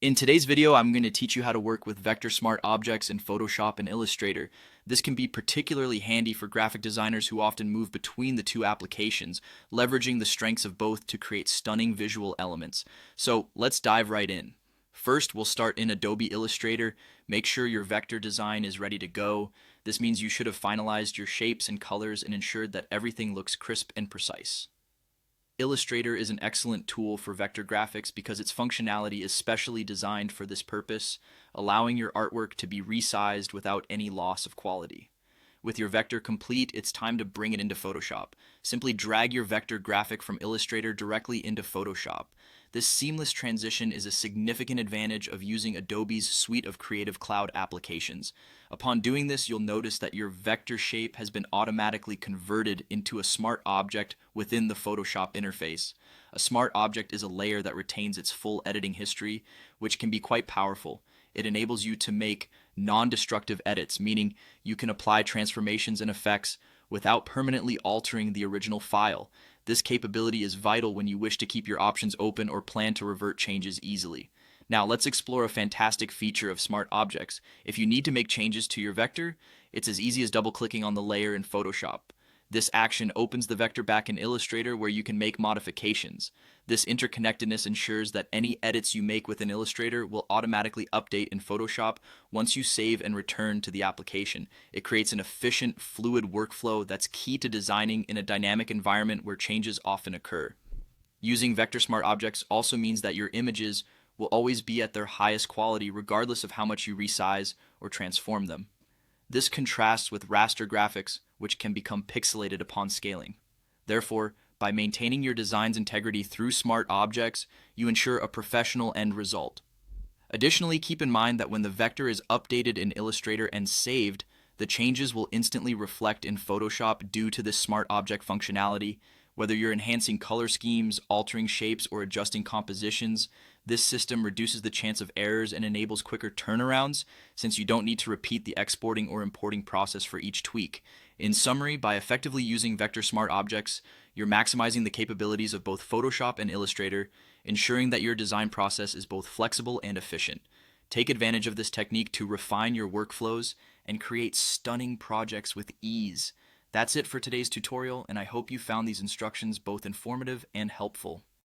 In today's video, I'm going to teach you how to work with vector smart objects in Photoshop and Illustrator. This can be particularly handy for graphic designers who often move between the two applications, leveraging the strengths of both to create stunning visual elements. So let's dive right in. First, we'll start in Adobe Illustrator. Make sure your vector design is ready to go. This means you should have finalized your shapes and colors and ensured that everything looks crisp and precise. Illustrator is an excellent tool for vector graphics because its functionality is specially designed for this purpose, allowing your artwork to be resized without any loss of quality. With your vector complete, it's time to bring it into Photoshop. Simply drag your vector graphic from Illustrator directly into Photoshop. This seamless transition is a significant advantage of using Adobe's suite of Creative Cloud applications. Upon doing this, you'll notice that your vector shape has been automatically converted into a smart object within the Photoshop interface. A smart object is a layer that retains its full editing history, which can be quite powerful. It enables you to make non-destructive edits, meaning you can apply transformations and effects without permanently altering the original file. This capability is vital when you wish to keep your options open or plan to revert changes easily. Now let's explore a fantastic feature of smart objects. If you need to make changes to your vector, it's as easy as double-clicking on the layer in Photoshop. This action opens the vector back in Illustrator where you can make modifications. This interconnectedness ensures that any edits you make within Illustrator will automatically update in Photoshop once you save and return to the application. It creates an efficient, fluid workflow that's key to designing in a dynamic environment where changes often occur. Using vector smart objects also means that your images will always be at their highest quality regardless of how much you resize or transform them. This contrasts with raster graphics, which can become pixelated upon scaling. Therefore, by maintaining your design's integrity through smart objects, you ensure a professional end result. Additionally, keep in mind that when the vector is updated in Illustrator and saved, the changes will instantly reflect in Photoshop due to this smart object functionality. Whether you're enhancing color schemes, altering shapes, or adjusting compositions, this system reduces the chance of errors and enables quicker turnarounds since you don't need to repeat the exporting or importing process for each tweak. In summary, by effectively using vector smart objects, you're maximizing the capabilities of both Photoshop and Illustrator, ensuring that your design process is both flexible and efficient. Take advantage of this technique to refine your workflows and create stunning projects with ease. That's it for today's tutorial, and I hope you found these instructions both informative and helpful.